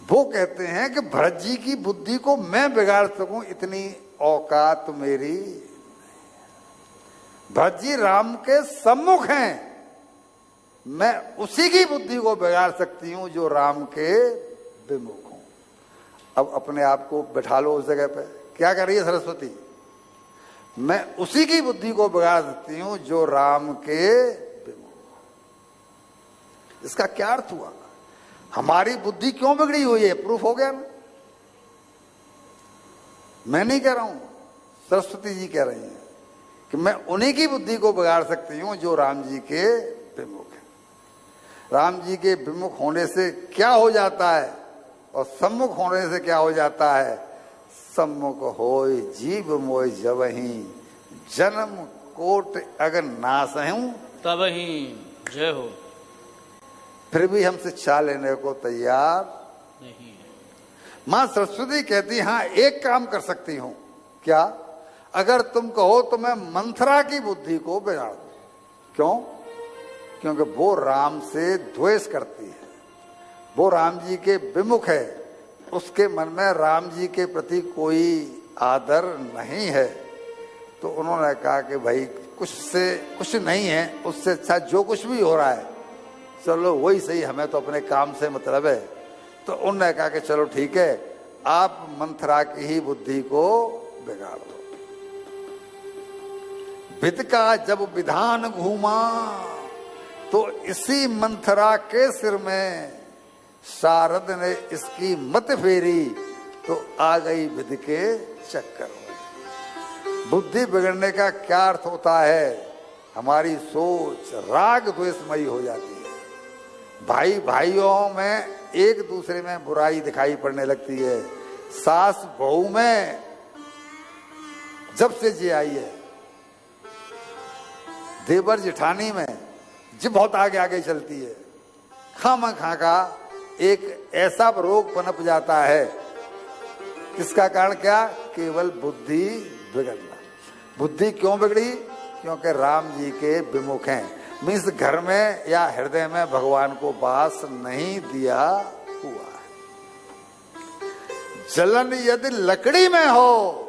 वो कहते हैं कि भरत जी की बुद्धि को मैं बिगाड़ सकूं इतनी औकात मेरी। भरत जी राम के सम्मुख हैं, मैं उसी की बुद्धि को बिगाड़ सकती हूं जो राम के विमुख हूं। अब अपने आप को बैठा लो उस जगह पे, क्या कर रही है सरस्वती? मैं उसी की बुद्धि को बिगाड़ सकती हूं जो राम के विमुख। इसका क्या अर्थ हुआ? हमारी बुद्धि क्यों बिगड़ी हुई है? प्रूफ हो गया ना। मैं नहीं कह रहा हूं, सरस्वती जी कह रही हैं कि मैं उन्हीं की बुद्धि को बिगाड़ सकती हूं जो राम जी के विमुख है। राम जी के विमुख होने से क्या हो जाता है और सम्मुख होने से क्या हो जाता है? सम्मुख होय जीव मोय जबहि, जन्म कोट अगर नासहूं तबहि जय हो। फिर भी हमसे चाह लेने को तैयार नहीं। मां सरस्वती कहती हाँ एक काम कर सकती हूं। क्या? अगर तुम कहो तो मैं मंथरा की बुद्धि को बिगाड़ दूं। क्यों? क्योंकि वो राम से द्वेष करती है, वो राम जी के विमुख है, उसके मन में राम जी के प्रति कोई आदर नहीं है। तो उन्होंने कहा कि भाई कुछ से कुछ नहीं है, उससे अच्छा जो कुछ भी हो रहा है चलो वही सही, हमें तो अपने काम से मतलब है। तो उन्होंने कहा कि चलो ठीक है, आप मंथरा की ही बुद्धि को बिगाड़ दो। विद का जब विधान घूमा तो इसी मंथरा के सिर में शारद ने इसकी मत फेरी, तो आ गई विधि के चक्कर में। बुद्धि बिगड़ने का क्या अर्थ होता है? हमारी सोच राग द्वेषमयी हो जाती है। भाई भाइयों में एक दूसरे में बुराई दिखाई पड़ने लगती है। सास बहू में जब से जी आई है, देवर जेठानी में जी बहुत आगे आगे चलती है। खामखा का एक ऐसा रोग पनप जाता है। इसका कारण क्या? केवल बुद्धि बिगड़ना। बुद्धि क्यों बिगड़ी? क्योंकि राम जी के विमुख हैं। मीन्स घर में या हृदय में भगवान को वास नहीं दिया हुआ है। जलन यदि लकड़ी में हो,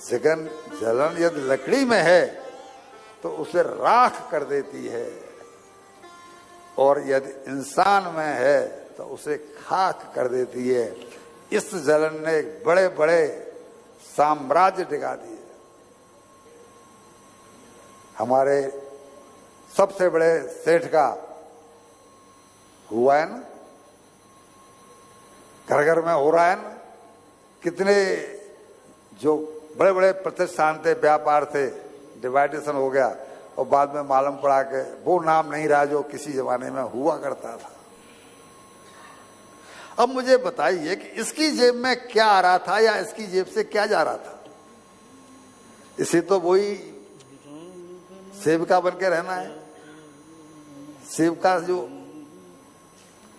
जलन यदि लकड़ी में है तो उसे राख कर देती है, और यदि इंसान में है तो उसे खाक कर देती है। इस जलन ने बड़े बड़े साम्राज्य टिका दिए। हमारे सबसे बड़े सेठ का हुआ है ना, घर घर में हो रहा है ना। कितने जो बड़े बड़े प्रतिष्ठान थे, व्यापार थे, डिवाइडेशन हो गया और बाद में मालूम पड़ा कि वो नाम नहीं रहा जो किसी जमाने में हुआ करता था। अब मुझे बताइए कि इसकी जेब में क्या आ रहा था या इसकी जेब से क्या जा रहा था? इसे तो वही सेवका बन के रहना है। सेवका जो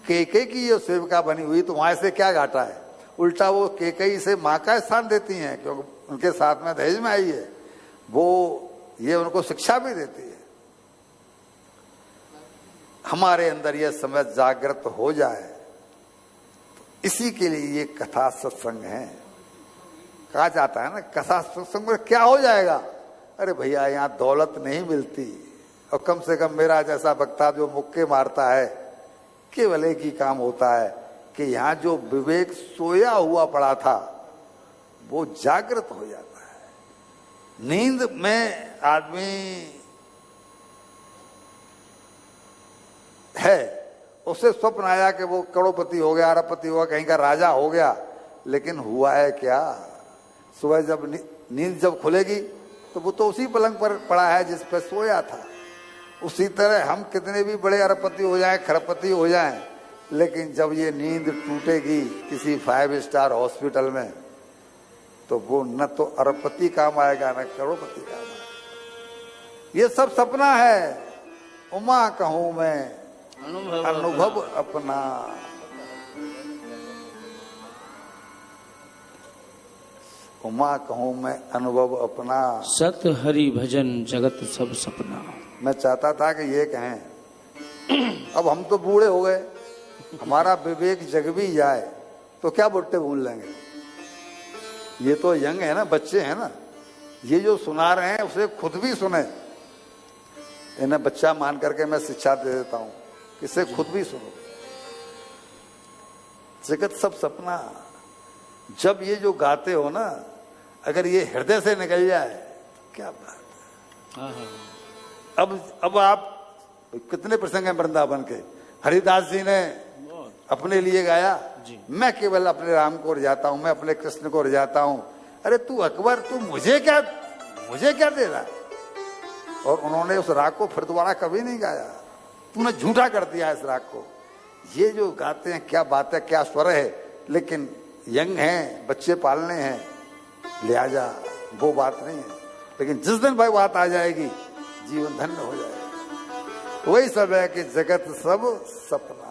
केकई की जो सेवका बनी हुई, तो वहां से क्या घाटा है? उल्टा वो केकई से माँ का स्थान देती हैं, क्योंकि उनके साथ में दहेज में आई है। वो ये उनको शिक्षा भी देती है। हमारे अंदर यह समझ जागृत हो जाए, इसी के लिए ये कथा सत्संग है। कहा जाता है ना, कथा सत्संग में क्या हो जाएगा? अरे भैया यहाँ दौलत नहीं मिलती, और कम से कम मेरा जैसा वक्ता जो मुक्के मारता है, केवल एक ही काम होता है कि यहाँ जो विवेक सोया हुआ पड़ा था वो जागृत हो जाता है। नींद में आदमी है, उसे स्वप्न आया कि वो करोड़पति हो गया, अरबपति हो गया, कहीं का राजा हो गया, लेकिन हुआ है क्या? सुबह जब नींद जब खुलेगी तो वो तो उसी पलंग पर पड़ा है जिस पर सोया था। उसी तरह हम कितने भी बड़े अरबपति हो जाएं, खरबपति हो जाएं, लेकिन जब ये नींद टूटेगी किसी 5 स्टार हॉस्पिटल में, तो वो न तो अरबपति काम आएगा न करोड़पति काम आएगा। ये सब सपना है। उमा कहूं मैं अनुभव अपना। उमा कहूं मैं अनुभव अपना, सत हरि भजन जगत सब सपना। मैं चाहता था कि ये कहें, अब हम तो बूढ़े हो गए हमारा विवेक जग भी जाए तो क्या बुट्टे भूल लेंगे। ये तो यंग है ना, बच्चे हैं ना, ये जो सुना रहे हैं उसे खुद भी सुने। इन्हें बच्चा मान करके मैं शिक्षा दे देता हूं कि इसे खुद भी सुनो। जगत सब सपना, जब ये जो गाते हो ना, अगर ये हृदय से निकल जाए क्या बात है। अब आप कितने प्रसंग हैं वृंदावन के, हरिदास जी ने अपने लिए गाया, मैं केवल अपने राम को रिझाता हूं, मैं अपने कृष्ण को रिझाता हूं। अरे तू अकबर, तू मुझे क्या दे रहा। और उन्होंने उस राग को फिर दोबारा कभी नहीं गाया। तूने झूठा कर दिया इस राग को। ये जो गाते हैं क्या बात है, क्या स्वर है, लेकिन यंग हैं, बच्चे पालने हैं, लिहाजा वो बात नहीं है। लेकिन जिस दिन भाई बात आ जाएगी जीवन धन्य हो जाएगा। वही सब है कि जगत सब सपना।